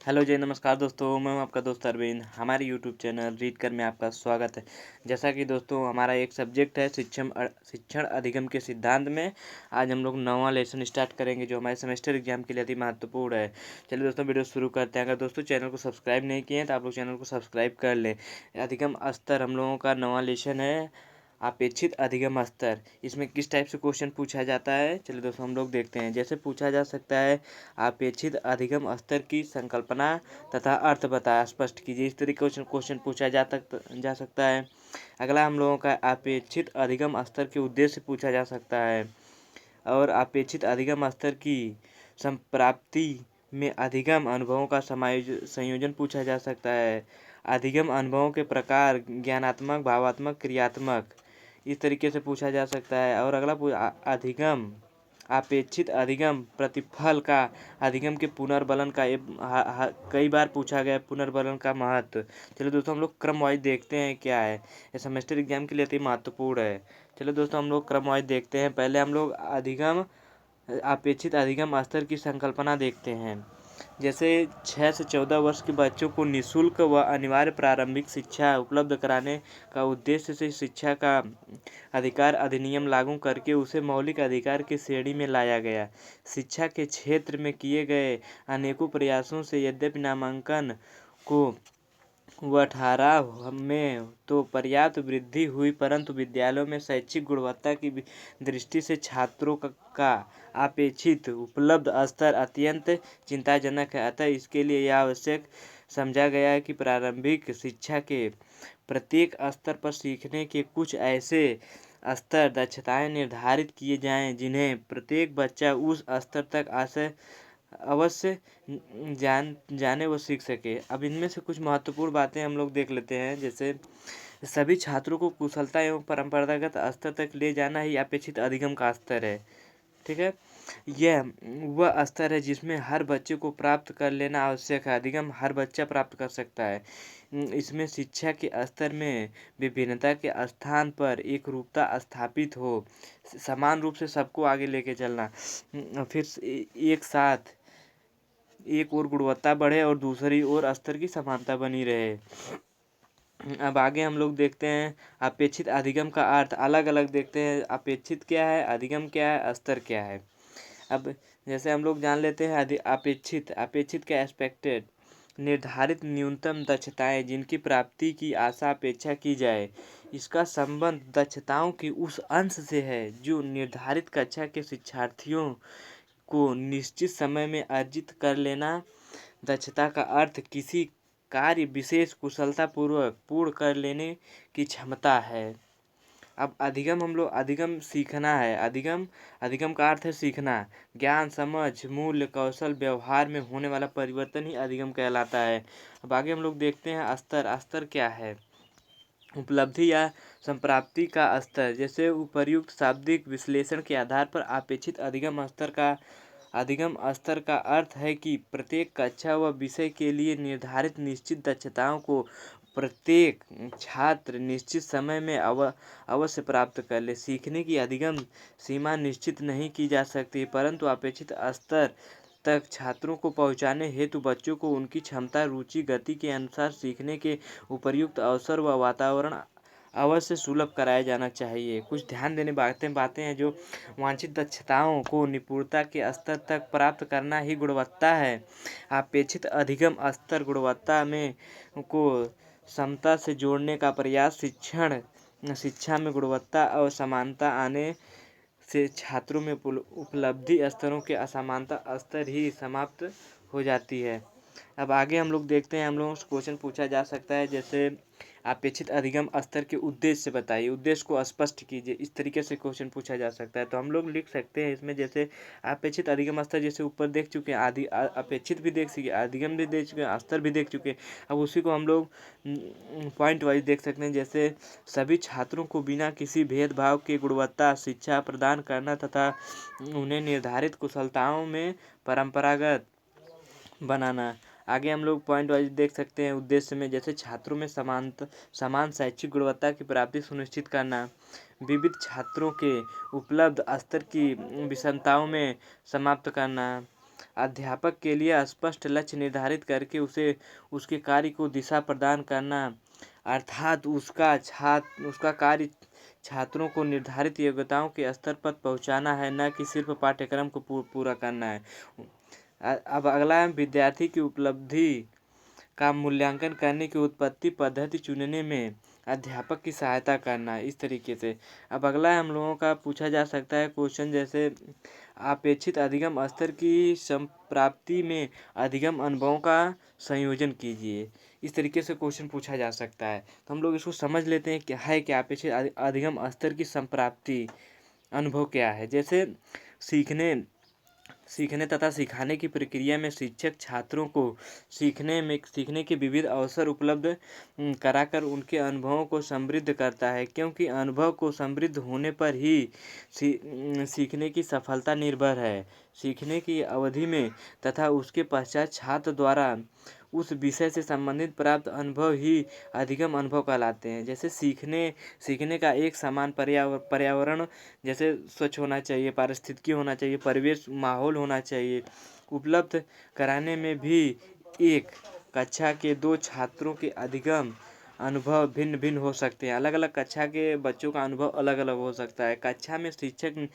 Hello जी, नमस्कार दोस्तों। मैं हूं आपका दोस्त अरविंद। हमारे यूट्यूब चैनल रीड कर में आपका स्वागत है। जैसा कि दोस्तों हमारा एक सब्जेक्ट है शिक्षण अधिगम के सिद्धांत में। आज हम लोग नौवां लेसन स्टार्ट करेंगे जो हमारे सेमेस्टर एग्जाम के लिए अति महत्वपूर्ण है। चलिए दोस्तों वीडियो शुरू करते हैं। अगर दोस्तों चैनल को सब्सक्राइब नहीं किए हैं तो आप लोग चैनल को सब्सक्राइब कर लें। अधिगम स्तर हम लोगों का नौवां लेसन है, अपेक्षित अधिगम स्तर। इसमें किस टाइप से क्वेश्चन पूछा जाता है, चलिए दोस्तों हम लोग देखते हैं। जैसे पूछा जा सकता है, अपेक्षित अधिगम स्तर की संकल्पना तथा अर्थ बताया, स्पष्ट कीजिए। इस तरीके का क्वेश्चन पूछा जा सकता है। अगला हम लोगों का अपेक्षित अधिगम स्तर के उद्देश्य पूछा जा सकता है। और अपेक्षित अधिगम स्तर की संप्राप्ति में अधिगम अनुभवों का संयोजन पूछा जा सकता है। अधिगम अनुभवों के प्रकार ज्ञानात्मक, भावात्मक, क्रियात्मक, इस तरीके से पूछा जा सकता है। और अगला अधिगम अपेक्षित अधिगम प्रतिफल का अधिगम के पुनर्बलन का कई बार पूछा गया पुनर्बलन का महत्व। चलो दोस्तों हम लोग क्रम वाइज देखते हैं क्या है। ये सेमेस्टर एग्जाम के लिए अति महत्वपूर्ण है। चलो दोस्तों हम लोग क्रम वाइज देखते हैं। पहले हम लोग अपेक्षित अधिगम स्तर की संकल्पना देखते हैं। जैसे 6 से 14 वर्ष के बच्चों को निःशुल्क व अनिवार्य प्रारंभिक शिक्षा उपलब्ध कराने का उद्देश्य से शिक्षा का अधिकार अधिनियम लागू करके उसे मौलिक अधिकार की श्रेणी में लाया गया। शिक्षा के क्षेत्र में किए गए अनेकों प्रयासों से यद्यपि नामांकन को 18 में तो पर्याप्त वृद्धि हुई, परंतु विद्यालयों में शैक्षिक गुणवत्ता की दृष्टि से छात्रों का अपेक्षित उपलब्ध स्तर अत्यंत चिंताजनक है। अतः इसके लिए यह आवश्यक समझा गया है कि प्रारंभिक शिक्षा के प्रत्येक स्तर पर सीखने के कुछ ऐसे स्तर दक्षताएं निर्धारित किए जाएं जिन्हें प्रत्येक बच्चा उस स्तर तक अवश्य जाने व सीख सके। अब इनमें से कुछ महत्वपूर्ण बातें हम लोग देख लेते हैं। जैसे सभी छात्रों को कुशलता एवं परंपरागत स्तर तक ले जाना ही अपेक्षित अधिगम का स्तर है। ठीक है, यह वह स्तर है जिसमें हर बच्चे को प्राप्त कर लेना आवश्यक है। अधिगम हर बच्चा प्राप्त कर सकता है। इसमें शिक्षा के स्तर में विभिन्नता के स्थान पर एक रूपता स्थापित हो, समान रूप से सबको आगे लेके चलना। फिर एक साथ एक और गुणवत्ता बढ़े और दूसरी ओर स्तर की समानता बनी रहे। अब आगे हम लोग देखते हैं अपेक्षित अधिगम का अर्थ। अलग अलग देखते हैं, अपेक्षित क्या है, अधिगम क्या है, स्तर क्या है। अब जैसे हम लोग जान लेते हैं अपेक्षित क्या, एक्सपेक्टेड, निर्धारित न्यूनतम दक्षताएं जिनकी प्राप्ति की आशा अपेक्षा की जाए। इसका संबंध दक्षताओं के उस अंश से है जो निर्धारित कक्षा के शिक्षार्थियों को निश्चित समय में अर्जित कर लेना। दक्षता का अर्थ किसी कार्य विशेष कुशलतापूर्वक पूर्ण कर लेने की क्षमता है। अब अधिगम सीखना है। अधिगम का अर्थ है सीखना। ज्ञान, समझ, मूल्य, कौशल, व्यवहार में होने वाला परिवर्तन ही अधिगम कहलाता है। अब आगे हम लोग देखते हैं स्तर क्या है। उपलब्धि या संप्राप्ति का स्तर। जैसे उपर्युक्त शाब्दिक विश्लेषण के आधार पर अपेक्षित अधिगम स्तर का अर्थ है कि प्रत्येक कक्षा व विषय के लिए निर्धारित निश्चित दक्षताओं को प्रत्येक छात्र निश्चित समय में अवश्य प्राप्त कर ले। सीखने की अधिगम सीमा निश्चित नहीं की जा सकती, परंतु अपेक्षित स्तर तक छात्रों को पहुंचाने हेतु बच्चों को उनकी क्षमता, रुचि, गति के अनुसार सीखने के उपयुक्त अवसर व वातावरण अवश्य सुलभ कराया जाना चाहिए। कुछ ध्यान देने बातें हैं जो वांछित दक्षताओं को निपुणता के स्तर तक प्राप्त करना ही गुणवत्ता है। अपेक्षित अधिगम स्तर गुणवत्ता में को समता से जोड़ने का प्रयास। शिक्षा में गुणवत्ता और समानता आने से छात्रों में उपलब्धि स्तरों के असमानता स्तर ही समाप्त हो जाती है। अब आगे हम लोग देखते हैं, हम लोगों से क्वेश्चन पूछा जा सकता है। जैसे अपेक्षित अधिगम स्तर के उद्देश्य बताइए, उद्देश्य को स्पष्ट कीजिए। इस तरीके से क्वेश्चन पूछा जा सकता है। तो हम लोग लिख सकते हैं इसमें, जैसे अपेक्षित अधिगम स्तर जैसे ऊपर देख चुके हैं, अपेक्षित भी देख चुके, अधिगम भी देख चुके, स्तर भी देख चुके। अब उसी को हम लोग पॉइंट वाइज देख सकते हैं। जैसे सभी छात्रों को बिना किसी भेदभाव के गुणवत्ता शिक्षा प्रदान करना तथा उन्हें निर्धारित कुशलताओं में परंपरागत बनाना। आगे हम लोग पॉइंट वाइज देख सकते हैं उद्देश्य में। जैसे छात्रों में समान शैक्षिक गुणवत्ता की प्राप्ति सुनिश्चित करना, विविध छात्रों के उपलब्ध स्तर की विषमताओं में समाप्त करना, अध्यापक के लिए स्पष्ट लक्ष्य निर्धारित करके उसे उसके कार्य को दिशा प्रदान करना, अर्थात उसका कार्य छात्रों को निर्धारित योग्यताओं के स्तर पर पहुंचाना है, न कि सिर्फ पाठ्यक्रम को पूरा करना है। अब अगला है विद्यार्थी की उपलब्धि का मूल्यांकन करने की उत्पत्ति पद्धति चुनने में अध्यापक की सहायता करना, इस तरीके से। अब अगला है हम लोगों का पूछा जा सकता है क्वेश्चन, जैसे अपेक्षित अधिगम स्तर की संप्राप्ति में अधिगम अनुभवों का संयोजन कीजिए। इस तरीके से क्वेश्चन पूछा जा सकता है। तो हम लोग इसको समझ लेते हैं क्या है, क्या अपेक्षित अधिगम स्तर की संप्राप्ति अनुभव क्या है। जैसे सीखने तथा सिखाने की प्रक्रिया में शिक्षक छात्रों को सीखने के विविध अवसर उपलब्ध कराकर उनके अनुभवों को समृद्ध करता है, क्योंकि अनुभव को समृद्ध होने पर ही सीखने की सफलता निर्भर है। सीखने की अवधि में तथा उसके पश्चात छात्र द्वारा उस विषय से संबंधित प्राप्त अनुभव ही अधिगम अनुभव कहलाते हैं। जैसे सीखने का एक समान पर्यावरण जैसे स्वच्छ होना चाहिए, पारिस्थितिकी होना चाहिए, परिवेश माहौल होना चाहिए, उपलब्ध कराने में भी एक कक्षा के दो छात्रों के अधिगम अनुभव भिन्न भिन्न हो सकते हैं। अलग अलग कक्षा के बच्चों का अनुभव अलग अलग हो सकता है। कक्षा में शिक्षक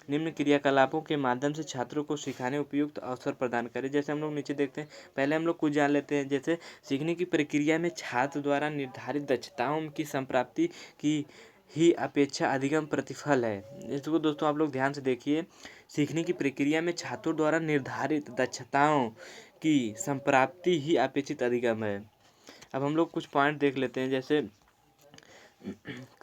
निम्न क्रियाकलापों के माध्यम से छात्रों को सिखाने उपयुक्त अवसर प्रदान करें। जैसे हम लोग नीचे देखते हैं, पहले हम लोग कुछ जान लेते हैं। जैसे सीखने की प्रक्रिया में छात्र द्वारा निर्धारित दक्षताओं की संप्राप्ति की ही अपेक्षा अधिगम प्रतिफल है। इसको दोस्तों आप लोग ध्यान से देखिए, सीखने की प्रक्रिया में छात्रों द्वारा निर्धारित दक्षताओं की संप्राप्ति ही अपेक्षित अधिगम है। अब हम लोग कुछ पॉइंट देख लेते हैं। जैसे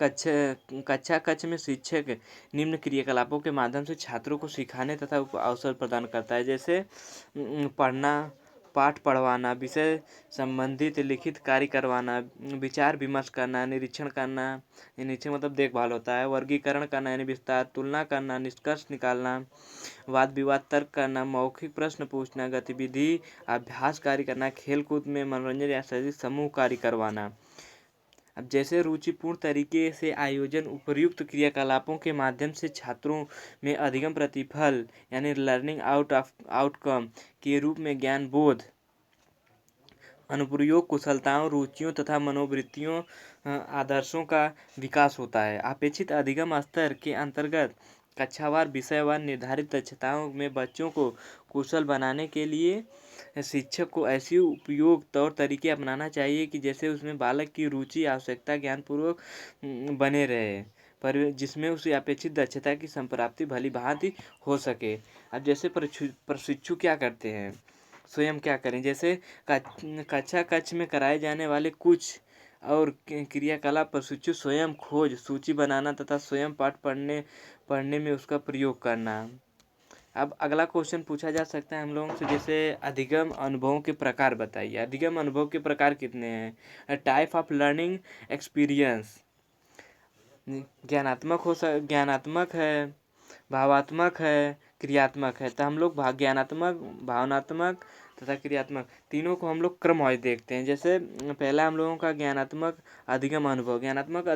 कक्ष में शिक्षक निम्न क्रियाकलापों के माध्यम से छात्रों को सिखाने तथा अवसर प्रदान करता है। जैसे पाठ पढ़वाना, विषय संबंधित लिखित कार्य करवाना, विचार विमर्श करना, निरीक्षण मतलब देखभाल होता है, वर्गीकरण करना यानी विस्तार, तुलना करना, निष्कर्ष निकालना, वाद विवाद तर्क करना, मौखिक प्रश्न पूछना, गतिविधि अभ्यास कार्य करना, खेल कूद में मनोरंजन या शारीरिक समूह कार्य करवाना। अब जैसे रुचिपूर्ण तरीके से आयोजन उपर्युक्त क्रियाकलापों के माध्यम से छात्रों में अधिगम प्रतिफल यानी लर्निंग आउटकम के रूप में ज्ञान बोध, अनुप्रयोग कुशलताओं, रुचियों तथा मनोवृत्तियों आदर्शों का विकास होता है। अपेक्षित अधिगम स्तर के अंतर्गत कक्षावार विषयवार निर्धारित दक्षताओं में बच्चों को कुशल बनाने के लिए शिक्षक को ऐसी उपयोग तौर तरीके अपनाना चाहिए कि जैसे उसमें बालक की रुचि आवश्यकता ज्ञानपूर्वक बने रहे, पर जिसमें उसे अपेक्षित दक्षता की संप्राप्ति भली भांति हो सके। अब जैसे प्रशिक्षु क्या करते हैं, स्वयं क्या करें। जैसे कक्ष में कराए जाने वाले कुछ और क्रियाकलाप प्रशिक्षु स्वयं खोज सूची बनाना तथा स्वयं पाठ पढ़ने में उसका प्रयोग करना। अब अगला क्वेश्चन पूछा जा सकता है हम लोगों से, जैसे अधिगम अनुभवों के प्रकार बताइए। अधिगम अनुभव के प्रकार कितने हैं? टाइप ऑफ लर्निंग एक्सपीरियंस, ज्ञानात्मक है, भावात्मक है, क्रियात्मक है। तो हम लोग ज्ञानात्मक, भावनात्मक तथा क्रियात्मक तीनों को हम लोग क्रम वाइज देखते हैं। जैसे पहला हम लोगों का ज्ञानात्मक अधिगम अनुभव। ज्ञानात्मक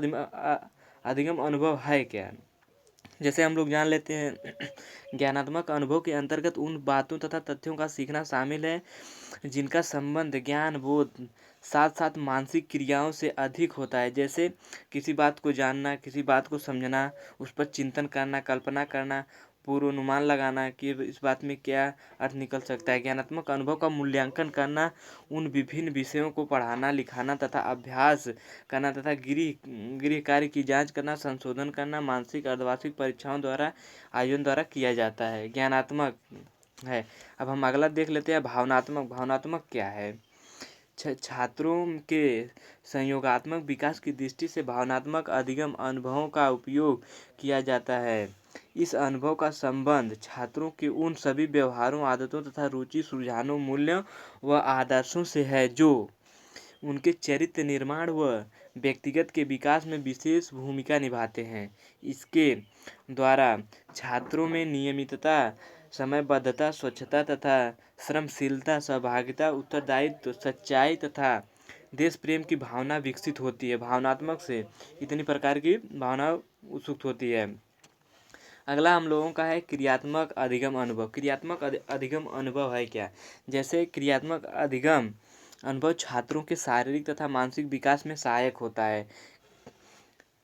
अधिगम अनुभव है क्या? जैसे हम लोग जान लेते हैं, ज्ञानात्मक अनुभव के अंतर्गत उन बातों तथा तथ्यों का सीखना शामिल है जिनका संबंध ज्ञान बोध साथ साथ मानसिक क्रियाओं से अधिक होता है। जैसे किसी बात को जानना, किसी बात को समझना, उस पर चिंतन करना, कल्पना करना, पूर्वानुमान लगाना कि इस बात में क्या अर्थ निकल सकता है। ज्ञानात्मक अनुभव का मूल्यांकन करना, उन विभिन्न विषयों को पढ़ाना लिखाना तथा अभ्यास करना तथा गृह कार्य की जांच करना, संशोधन करना मानसिक अर्धवार्षिक परीक्षाओं द्वारा आयोजन द्वारा किया जाता है, ज्ञानात्मक है। अब हम अगला देख लेते हैं भावनात्मक। भावनात्मक क्या है? छात्रों के संयोगात्मक विकास की दृष्टि से भावनात्मक अधिगम अनुभवों का उपयोग किया जाता है। इस अनुभव का संबंध छात्रों के उन सभी व्यवहारों, आदतों तथा रुचि, रुझानों, मूल्यों व आदर्शों से है जो उनके चरित्र निर्माण व व्यक्तिगत के विकास में विशेष भूमिका निभाते हैं। इसके द्वारा छात्रों में नियमितता, समयबद्धता, स्वच्छता तथा श्रमशीलता, सहभागिता, उत्तरदायित्व, सच्चाई तथा देश प्रेम की भावना विकसित होती है। भावनात्मक से इतनी प्रकार की भावना उत्सुक होती है। अगला हम लोगों का है क्रियात्मक अधिगम अनुभव। क्रियात्मक अधिगम अनुभव है क्या? जैसे क्रियात्मक अधिगम अनुभव छात्रों के शारीरिक तथा मानसिक विकास में सहायक होता है।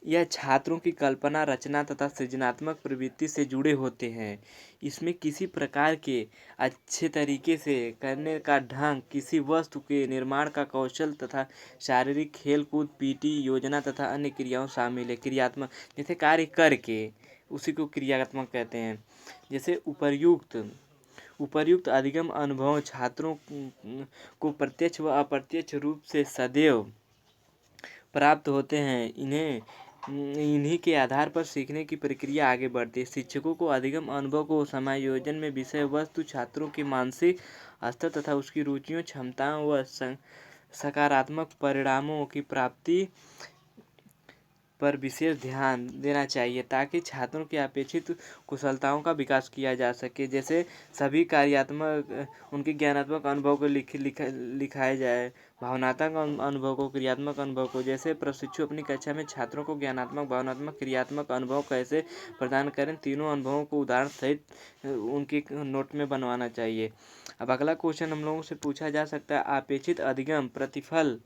यह छात्रों की कल्पना, रचना तथा सृजनात्मक प्रवृत्ति से जुड़े होते हैं। इसमें किसी प्रकार के अच्छे तरीके से करने का ढंग, किसी वस्तु के निर्माण का कौशल तथा शारीरिक खेल कूद, पीटी योजना तथा अन्य क्रियाओं शामिल है। क्रियात्मक जैसे कार्य करके, उसी को क्रियात्मक कहते हैं। जैसे उपर्युक्त अधिगम अनुभव छात्रों को प्रत्यक्ष व अप्रत्यक्ष रूप से सदैव प्राप्त होते हैं। इन्हीं के आधार पर सीखने की प्रक्रिया आगे बढ़ती है। शिक्षकों को अधिगम अनुभव को समायोजन में विषय वस्तु, छात्रों के मानसिक स्तर तथा उसकी रुचियों, क्षमताओं व सकारात्मक परिणामों की प्राप्ति पर विशेष ध्यान देना चाहिए, ताकि छात्रों की अपेक्षित कुशलताओं का विकास किया जा सके। जैसे सभी कार्यात्मक उनके ज्ञानात्मक अनुभव को लिखाया जाए, भावनात्मक अनुभव को, क्रियात्मक अनुभव को। जैसे प्रशिक्षु अपनी कक्षा में छात्रों को ज्ञानात्मक, भावनात्मक, क्रियात्मक अनुभव कैसे प्रदान करें, तीनों अनुभवों को उदाहरण सहित उनके नोट में बनवाना चाहिए। अब अगला क्वेश्चन हम लोगों से पूछा जा सकता है, अपेक्षित अधिगम प्रतिफल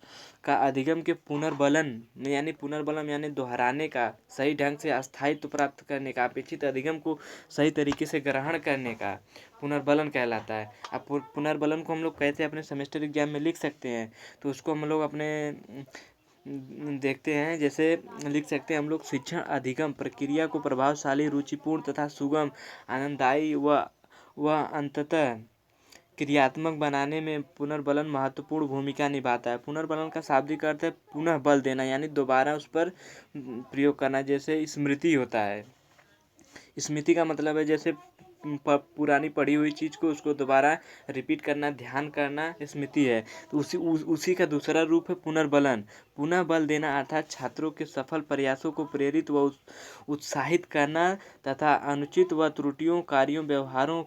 का अधिगम के पुनर्बलन यानी दोहराने का, सही ढंग से स्थायित्व प्राप्त करने का, अपेक्षित अधिगम को सही तरीके से ग्रहण करने का पुनर्बलन कहलाता है। अब पुनर्बलन को हम लोग कैसे अपने सेमेस्टर एग्जाम में लिख सकते हैं, तो उसको हम लोग अपने देखते हैं। जैसे लिख सकते हैं हम लोग, शिक्षण अधिगम प्रक्रिया को प्रभावशाली, रुचिपूर्ण तथा सुगम, आनंददायी व अंततः क्रियात्मक बनाने में पुनर्बलन महत्वपूर्ण भूमिका निभाता है। पुनर्बलन का शाब्दिक अर्थ है पुनः बल देना, यानी दोबारा उस पर प्रयोग करना। जैसे स्मृति होता है, स्मृति का मतलब है जैसे पुरानी पढ़ी हुई चीज़ को उसको दोबारा रिपीट करना, ध्यान करना, स्मृति है। तो उसी का दूसरा रूप है पुनर्बलन। पुनः बल देना अर्थात छात्रों के सफल प्रयासों को प्रेरित व उत्साहित करना तथा अनुचित व त्रुटियों, कार्यों, व्यवहारों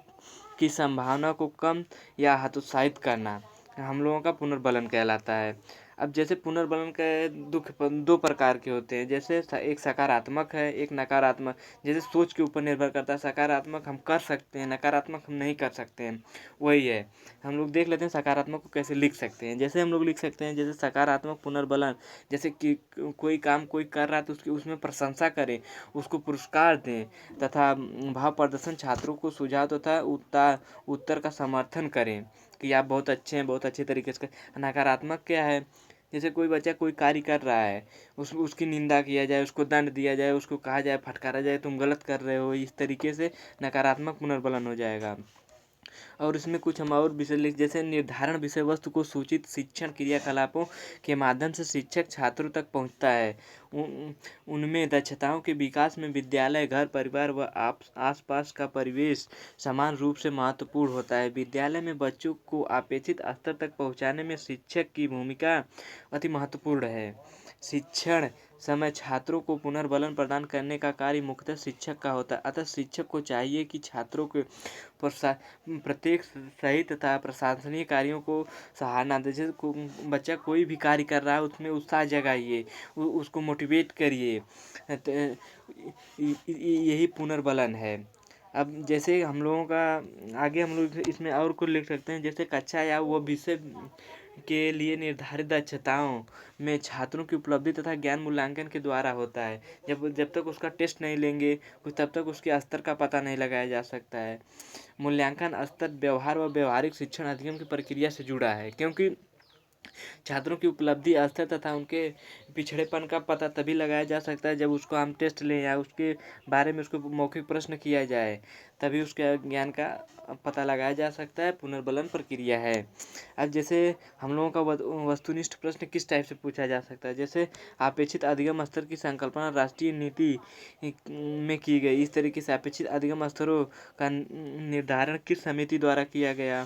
की संभावना को कम या हतोत्साहित करना हम लोगों का पुनर्बलन कहलाता है। अब जैसे पुनर्बलन के दो प्रकार के होते हैं। जैसे एक सकारात्मक है, एक नकारात्मक। जैसे सोच के ऊपर निर्भर करता है, सकारात्मक हम कर सकते हैं, नकारात्मक हम नहीं कर सकते हैं। वही है, हम लोग देख लेते हैं सकारात्मक को कैसे लिख सकते हैं। जैसे हम लोग लिख सकते हैं, जैसे सकारात्मक पुनर्बलन, जैसे कि कोई काम कोई कर रहा है तो उसकी उसमें प्रशंसा करें, उसको पुरस्कार दें तथा भाव प्रदर्शन, छात्रों को सुझाव तथा उत्तर का समर्थन करें कि आप बहुत अच्छे हैं, बहुत अच्छे तरीके से। नकारात्मक क्या है? जैसे कोई बच्चा कोई कार्य कर रहा है, उसकी निंदा किया जाए, उसको दंड दिया जाए, उसको कहा जाए, फटकारा जाए, तुम गलत कर रहे हो। इस तरीके से नकारात्मक पुनर्बलन हो जाएगा। और इसमें कुछ हम और विषय लिख, जैसे निर्धारण विषय वस्तु को सूचित शिक्षण क्रियाकलापों के माध्यम से शिक्षक छात्रों तक पहुंचता है। उनमें दक्षताओं के विकास में विद्यालय, घर, परिवार व आसपास का परिवेश समान रूप से महत्वपूर्ण होता है। विद्यालय में बच्चों को अपेक्षित स्तर तक पहुंचाने में शिक्षक की भूमिका अति महत्वपूर्ण है। शिक्षण समय छात्रों को पुनर्बलन प्रदान करने का कार्य मुख्यतः शिक्षक का होता है। अतः शिक्षक को चाहिए कि छात्रों के प्रत्येक सही तथा प्रशंसनीय कार्यों को सराहना दे। जैसे बच्चा कोई भी कार्य कर रहा है उसमें उत्साह जगाइए, उसको मोटिवेट करिए, यही पुनर्बलन है। अब जैसे हम लोगों का आगे हम लोग इसमें और कुछ लिख सकते हैं। जैसे कक्षा या वो विषय के लिए निर्धारित दक्षताओं में छात्रों की उपलब्धि तथा ज्ञान मूल्यांकन के द्वारा होता है। जब तक उसका टेस्ट नहीं लेंगे तब तक उसके स्तर का पता नहीं लगाया जा सकता है। मूल्यांकन स्तर व्यवहार व व्यवहारिक शिक्षण अधिगम की प्रक्रिया से जुड़ा है, क्योंकि छात्रों की उपलब्धि स्तर तथा उनके पिछड़ेपन का पता तभी लगाया जा सकता है जब उसको हम टेस्ट लें या उसके बारे में उसको मौखिक प्रश्न किया जाए, तभी उसके ज्ञान का पता लगाया जा सकता है। पुनर्बलन प्रक्रिया है। अब जैसे हम लोगों का वस्तुनिष्ठ प्रश्न किस टाइप से पूछा जा सकता है। जैसे अपेक्षित अधिगम स्तर की संकल्पना राष्ट्रीय नीति में की गई। इस तरीके से अपेक्षित अधिगम स्तरों का निर्धारण किस समिति द्वारा किया गया।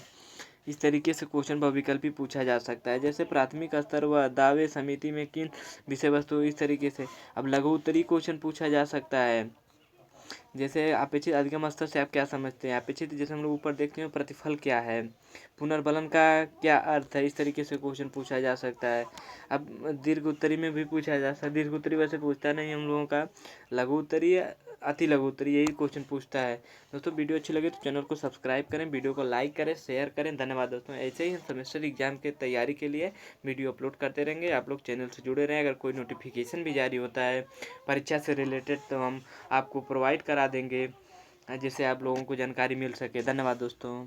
इस तरीके से क्वेश्चन बहुविकल्पी पूछा जा सकता है। जैसे प्राथमिक स्तर व दावे समिति में किन विषय वस्तु, इस तरीके से। अब लघु उत्तरीय क्वेश्चन पूछा जा सकता है। जैसे अपेक्षित अधिगम स्तर से आप क्या समझते हैं। अपेक्षित जैसे हम लोग ऊपर देखते हैं प्रतिफल क्या है, पुनर्बलन का क्या अर्थ है, इस तरीके से क्वेश्चन पूछा जा सकता है। अब दीर्घ उत्तरीय में भी पूछा जा सकता है। दीर्घ उत्तरीय वैसे पूछता नहीं हम लोगों का, लघु उत्तरीय अति लघु उत्तरीय यही क्वेश्चन पूछता है। दोस्तों वीडियो अच्छी लगे तो चैनल को सब्सक्राइब करें, वीडियो को लाइक करें, शेयर करें। धन्यवाद दोस्तों। ऐसे ही हम सेमेस्टर एग्जाम के तैयारी के लिए वीडियो अपलोड करते रहेंगे। आप लोग चैनल से जुड़े रहें। अगर कोई नोटिफिकेशन भी जारी होता है परीक्षा से रिलेटेड तो हम आपको प्रोवाइड करा देंगे, जिससे आप लोगों को जानकारी मिल सके। धन्यवाद दोस्तों।